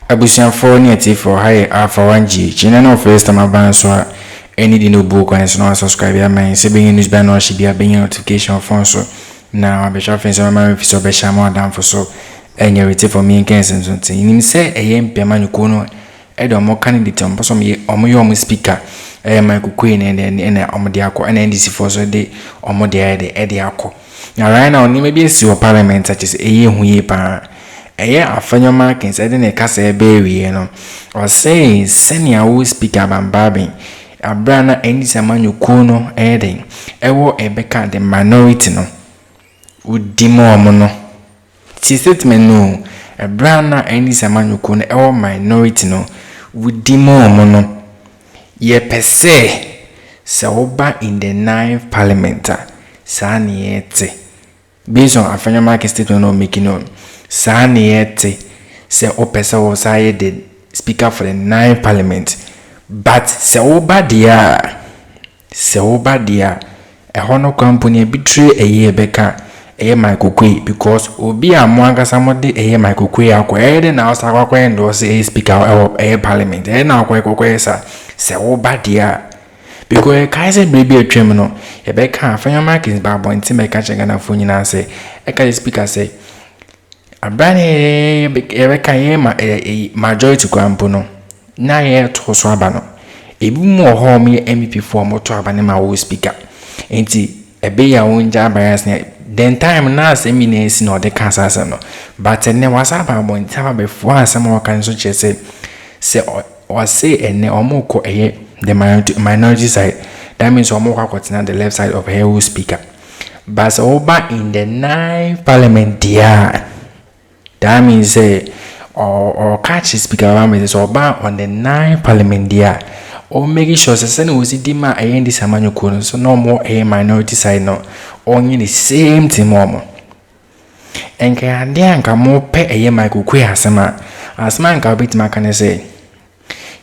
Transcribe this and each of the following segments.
Abusian for near for high Alpha 1G. China first time advance any the no book and so subscribe ya man. Sebing news by no should be a being notification phone so now I be sure friends of my office or be more down for so and you ready for me and Kesi something. You say a yam piano kono edo more candidate on some omo speaker Michael Queen and Omodiako and NDC for so day Omodia the Ediako. Now right now ni maybe see parliament such as a year who pa Afenyo markings said a cassa berry, or say, senior who speak about babbing. A brana any samanu kuno adding. Ewo ebeka the minority no. Would demo mono. She said me no. A brana any samanu kuno ewo minority no. Would demo mono. Ye per se. Saoba in the 9th parliament. Sani ete. Based on Afenyo market statement no making on. Sani ete se opesa was I the speaker for the 9th parliament. But se oba dia a honor company betray a year beka a Michael Quay because obi a mwanga samode a Michael Quay akwede na osa kwa endorse a speaker of a parliament e na kwa se oba dia because kaise baby a criminal e beka Afenyo markings ba bonti meka chegana fo nyina se e ka speaker say Abane ebeka ye majority kwampo no na ye to so aba no ebi mu ho me MP form to aba ne ma wo speaker enti ebe ya wonja bias ne den time na asemi na esi no de kasasa no but ne wasaba abo ntaba be fo asema wo kan so chese se o say ene omoko eye the minority side that means omoko akotina the left side of her speaker but oba in the 9th parliament dia. That means or catch speaker around so ban on the 9th parliament there or making sure that was it dima a NDC samanu so no more a minority side no only the same thing more and can there more pay a Michael Quay asama nka bit makane say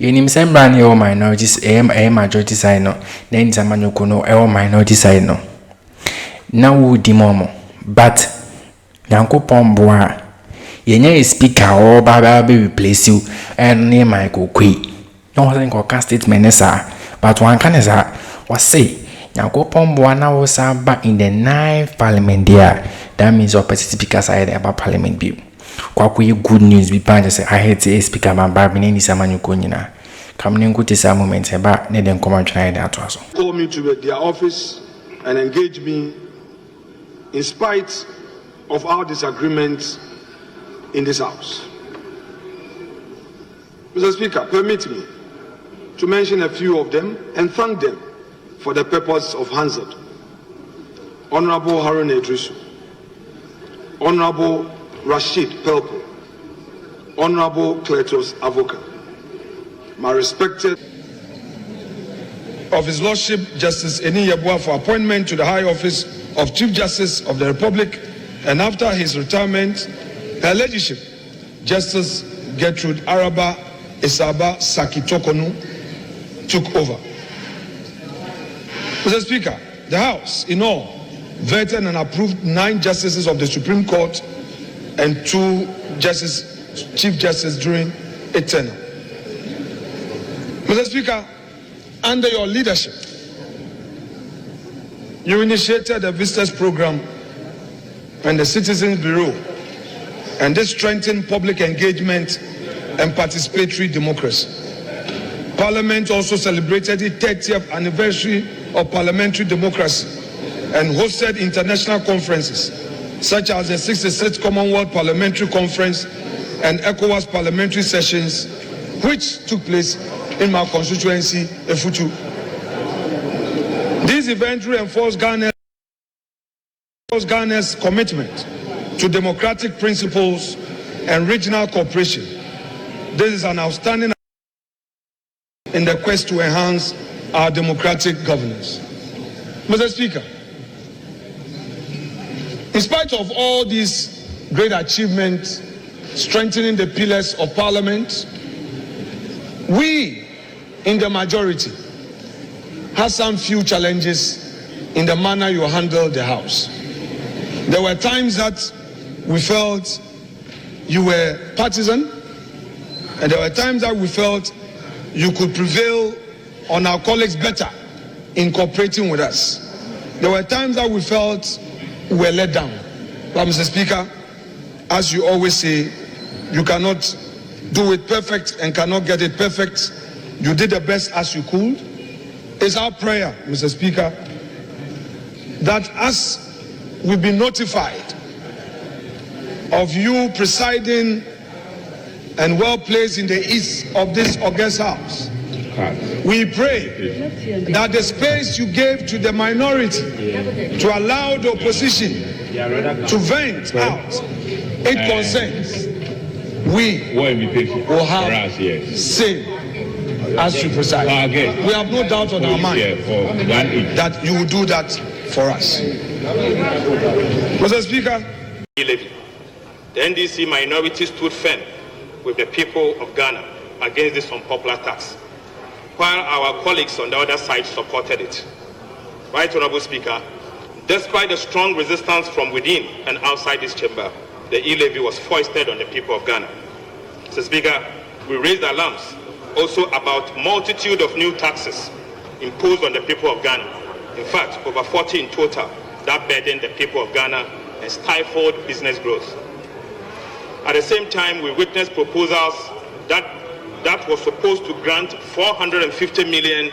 you nim same brand your minorities a majority side no then samanu kono a minority side no now would dimo but yanko pomboa yenye speaker or baba be replace you and near Michael Quay. No one can statement sir, but one can say was say Yanko Pomboana was back in the 9th parliament there. That means your speaker side about parliament bill. Kwakwe good news be pan say I hate to speaker about Barbin any Samanu Kunina. Come in good to moment about need them come and try that also. Call me to their office and engage me in spite of our disagreements in this house. Mr. Speaker, permit me to mention a few of them and thank them for the purpose of Hansard. Honorable Harruna, Honorable Rashid Pelpo, Honorable Kletos Avoka, my respected of His Lordship Justice Eni Yabua for appointment to the High Office of Chief Justice of the Republic, and after his retirement, Her Ladyship, Justice Gertrude Araba Isaba Sakitokonu, took over. Mr. Speaker, the House, in all, vetted and approved 9 justices of the Supreme Court and 2 Chief Justices during a tenure. Mr. Speaker, under your leadership, you initiated the Visitors Program and the Citizens Bureau, and this strengthened public engagement and participatory democracy. Parliament also celebrated the 30th anniversary of parliamentary democracy and hosted international conferences such as the 66th Commonwealth Parliamentary Conference and ECOWAS parliamentary sessions, which took place in my constituency, Efutu. These events reinforced Ghana's commitment to democratic principles and regional cooperation. This is an outstanding in the quest to enhance our democratic governance. Mr. Speaker, in spite of all these great achievements, strengthening the pillars of Parliament, we in the majority have some few challenges in the manner you handle the House. There were times that we felt you were partisan, And there were times that we felt you could prevail on our colleagues better in cooperating with us. There were times that we felt we were let down. But Mr. Speaker, as you always say, you cannot do it perfect and cannot get it perfect. You did the best as you could. It's our prayer, Mr. Speaker, that as we've been notified of you presiding and well placed in the east of this august house, we pray that the space you gave to the minority to allow the opposition to vent out its concerns, we will have same as you preside. We have no doubt on our mind that you will do that for us. Mr. Speaker, the NDC minority stood firm with the people of Ghana against this unpopular tax, while our colleagues on the other side supported it. Right, Honorable Speaker, despite the strong resistance from within and outside this chamber, the e-levy was foisted on the people of Ghana. Mr. Speaker, we raised alarms also about multitude of new taxes imposed on the people of Ghana. In fact, over 40 in total that burdened the people of Ghana and stifled business growth. At the same time, we witnessed proposals that was supposed to grant $450 million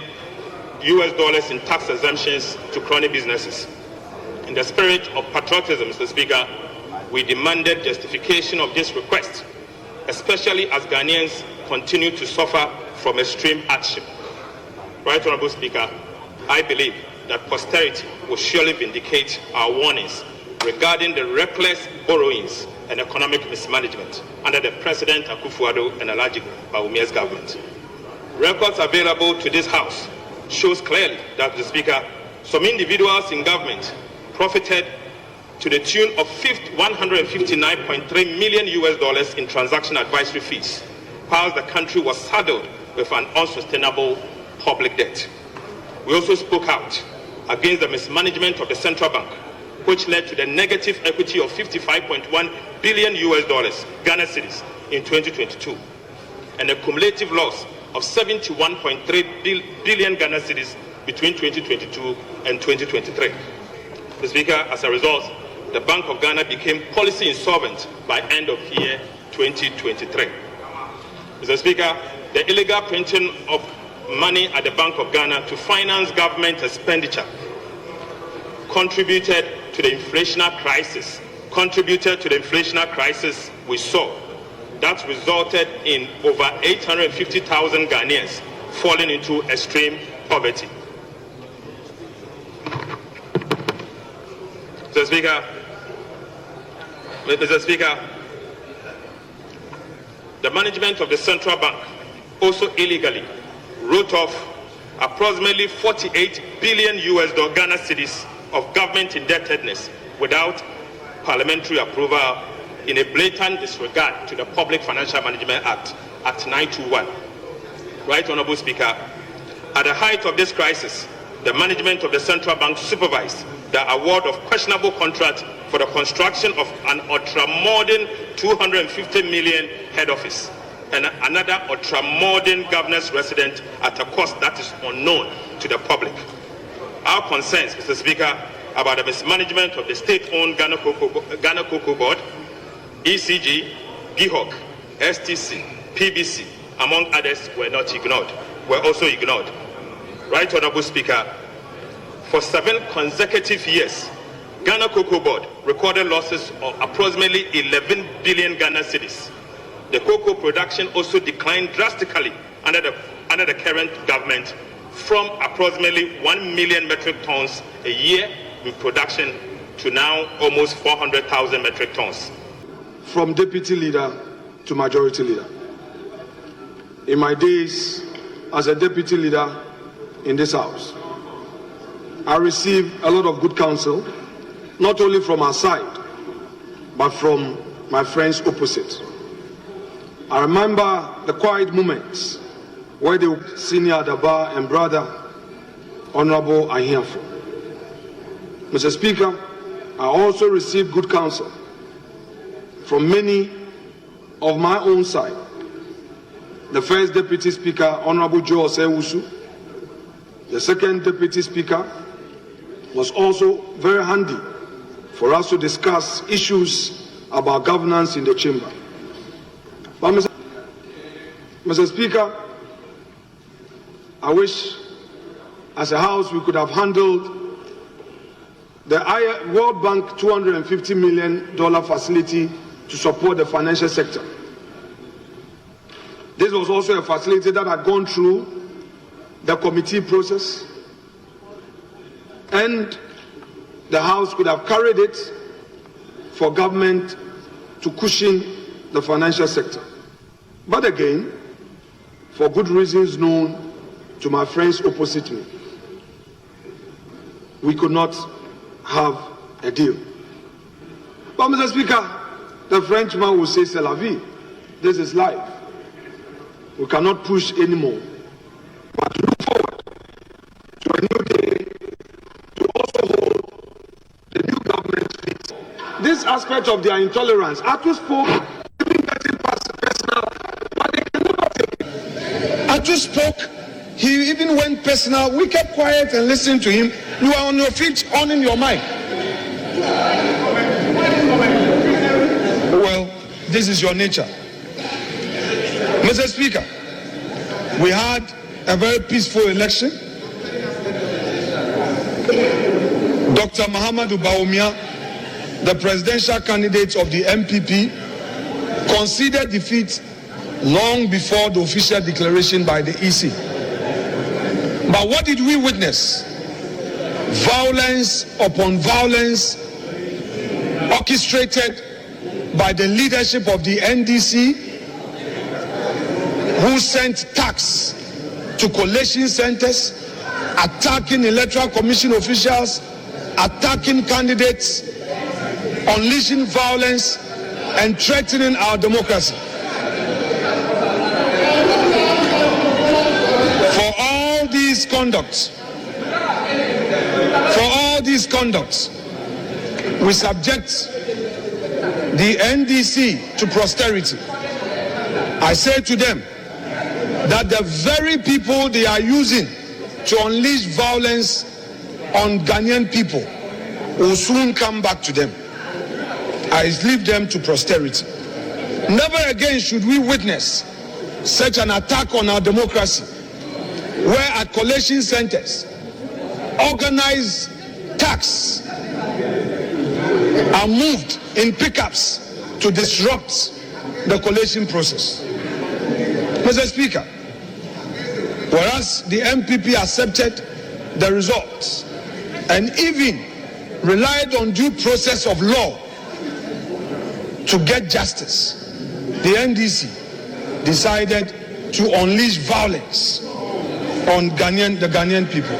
in tax exemptions to crony businesses. In the spirit of patriotism, Mr. Speaker, we demanded justification of this request, especially as Ghanaians continue to suffer from extreme hardship. Right, Honorable Speaker, I believe that posterity will surely vindicate our warnings regarding the reckless borrowings and economic mismanagement under the President Akufo-Addo and Alhaji Bawumia's government. Records available to this House shows clearly that, the Speaker, some individuals in government profited to the tune of $159.3 million in transaction advisory fees, while the country was saddled with an unsustainable public debt. We also spoke out against the mismanagement of the central bank, which led to the negative equity of $55.1 billion Ghana cedis in 2022, and a cumulative loss of 71.3 billion Ghana cedis between 2022 and 2023. Mr. Speaker, as a result, the Bank of Ghana became policy insolvent by end of year 2023. Mr. Speaker, the illegal printing of money at the Bank of Ghana to finance government expenditure contributed to the inflationary crisis we saw that resulted in over 850,000 Ghanaians falling into extreme poverty. Mr. Speaker, the management of the central bank also illegally wrote off approximately 48 billion Ghana cedis of government indebtedness without parliamentary approval, in a blatant disregard to the Public Financial Management Act, Act 921. Right, Honorable Speaker, at the height of this crisis, the management of the central bank supervised the award of questionable contract for the construction of an ultra-modern 250 million head office and another ultra-modern governor's residence at a cost that is unknown to the public. Our concerns, Mr. Speaker, about the mismanagement of the state-owned Ghana Cocoa Board, ECG, GIHOC, STC, PBC, among others, were also ignored. Right, Honorable Speaker, for 7 consecutive years, Ghana Cocoa Board recorded losses of approximately 11 billion Ghana cedis. The cocoa production also declined drastically under the current government, from approximately 1 million metric tons a year in production to now almost 400,000 metric tons. From deputy leader to majority leader. In my days as a deputy leader in this house, I received a lot of good counsel, not only from our side, but from my friends opposite. I remember the quiet moments where the senior Adaba and brother, Honorable Ahiafo. Mr. Speaker, I also received good counsel from many of my own side, the first Deputy Speaker, Honorable Joe Osewusu. The second Deputy Speaker was also very handy for us to discuss issues about governance in the chamber. But Mr. Speaker, I wish as a House we could have handled the World Bank $250 million facility to support the financial sector. This was also a facility that had gone through the committee process, and the House could have carried it for government to cushion the financial sector. But again, for good reasons known to my friends opposite me, we could not have a deal. But Mr. Speaker, the Frenchman will say, c'est la vie. This is life. We cannot push anymore. But look forward to a new day to also hold the new government's feet. This aspect of their intolerance, Atu spoke, even getting past personal, but they can never take it. Atu spoke, he even went personal. We kept quiet and listened to him. You are on your feet, on in your mic. Well, this is your nature. Mr. Speaker, we had a very peaceful election. Dr. Mahamadou Bawumia, the presidential candidate of the MPP, conceded defeat long before the official declaration by the EC. But what did we witness? Violence upon violence orchestrated by the leadership of the NDC, who sent tax to collation centers, attacking electoral commission officials, attacking candidates, unleashing violence, and threatening our democracy. For all these conducts, we subject the NDC to posterity. I say to them that the very people they are using to unleash violence on Ghanaian people will soon come back to them. I leave them to posterity. Never again should we witness such an attack on our democracy, where at collation centers, organized tax are moved in pickups to disrupt the collation process. Mr. Speaker, whereas the MPP accepted the results and even relied on due process of law to get justice, the NDC decided to unleash violence on the Ghanaian people.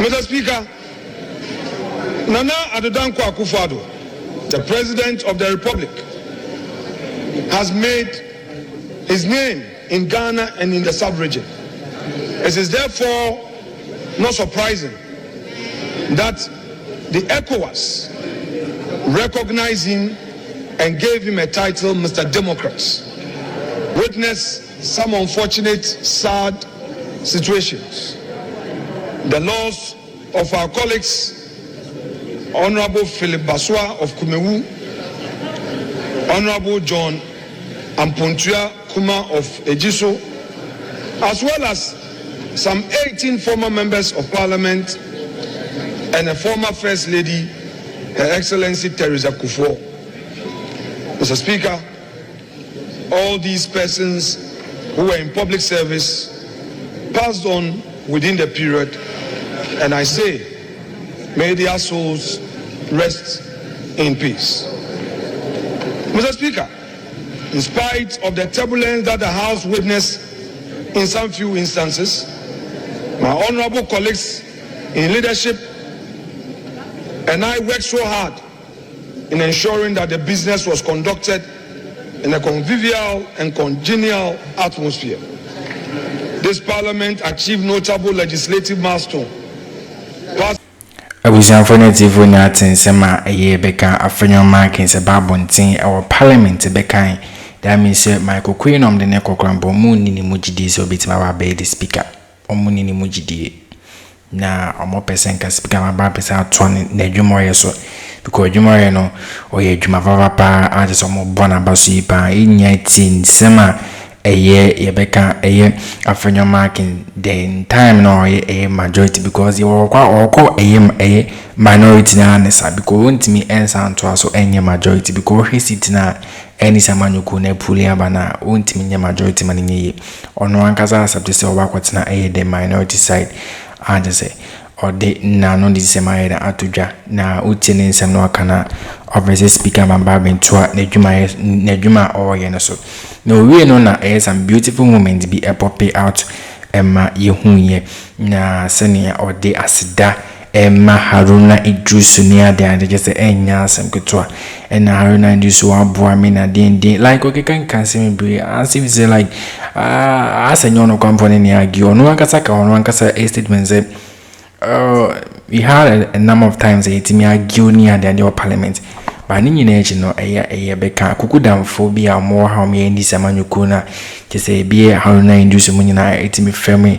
Mr. Speaker, Nana Addo Dankwa Akufo-Addo, the President of the Republic, has made his name in Ghana and in the sub-region. It is therefore not surprising that the ECOWAS recognized him and gave him a title, Mr. Democrat. Witness some unfortunate, sad situations. The loss of our colleagues, Honorable Philip Baswa of Kumewu, Honorable John Ampontua Kuma of Ejiso, as well as some 18 former members of Parliament and a former First Lady, Her Excellency Teresa Kufuor. Mr. Speaker, all these persons who were in public service passed on within the period, and I say, may their souls rest in peace. Mr. Speaker, in spite of the turbulence that the House witnessed in some few instances, my honorable colleagues in leadership and I worked so hard in ensuring that the business was conducted in a convivial and congenial atmosphere. This Parliament achieved notable legislative milestone. Abusianfo TV na tensema eye beka Afenyo marking se babontin our Parliament bekan that means Michael Queen the neko krambo muni ni mujidi so bitima ba be the speaker omuni ni mujidi na omo person ka speaker ma ba person atone na adwumoye so because adwumoye no oye adwuma papa anje so mo bona baso yi pa inya tin sema yebeka Afenyo marking the time no majority because you were minority na nesa because won't me answer to so any majority because he sit na any samanyuku na puli abana won't me majority manini ono ankasa accept say work na the minority side and say or de na no di sema ya atudwa na utine nsem no kana obviously speaker mamba bentua na dwuma oye no so no we no na some beautiful moments be a pop out emma yehuye na senia or de asida emma Harruna idrusu ni ade just enya asem ketwa na Harruna idrusu aboa me na den like okay can say me as if say like asenyo no company ni agi onu ankasa ka onu ankasa statement say we had a number of times that me argue near the parliament but ni nyina echi no beka kukudamphobia more how me ndi samanyuku na kese bie Harruna induce mu nyina etimi femi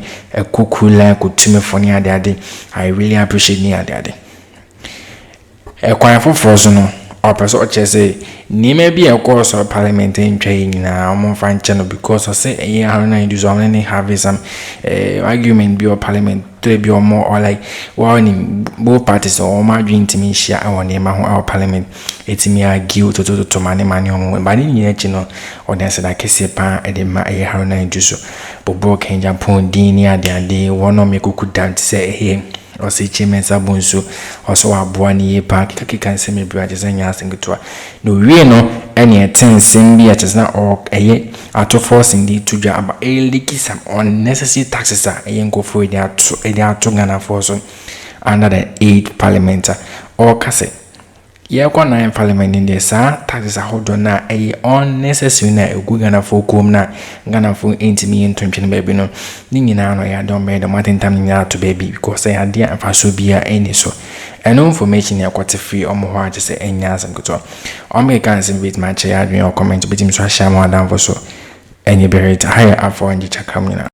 kukula kutime foni ade I really appreciate ni ade kwan foforo so no person chese ni me bi course of parliament ntwa nyina omo fan channel because I say Harruna induce am any have some argument bi or parliament to be or more or like warning both parties or my dream to me share our name our parliament it's me argue to money on but in yet you know or then said I Kesi pa e de ma Harruna induce but broke in Japan dinia de one no me could dance say here or say chimens abunso also abuani ye pa kika say me bra just anya singitwa no we no any attention be at na or ato forcing the to ja about leaky some unnecessary taxes go for they are Ghana for so under the 8 parliament or kase ye kwa 9 parliament in the sa taxes hold on na unnecessary na Ghana for kom na Ghana for intimi ntwentwe baby no ni nyina no ya don be the matin time nyina to baby because I had there for so bia any so and information ya kwate free omo ho age say enya asem keto o me kan sim bit match ya adwen or comment bitim so share more than for so any berit higher up for nji chakam nyina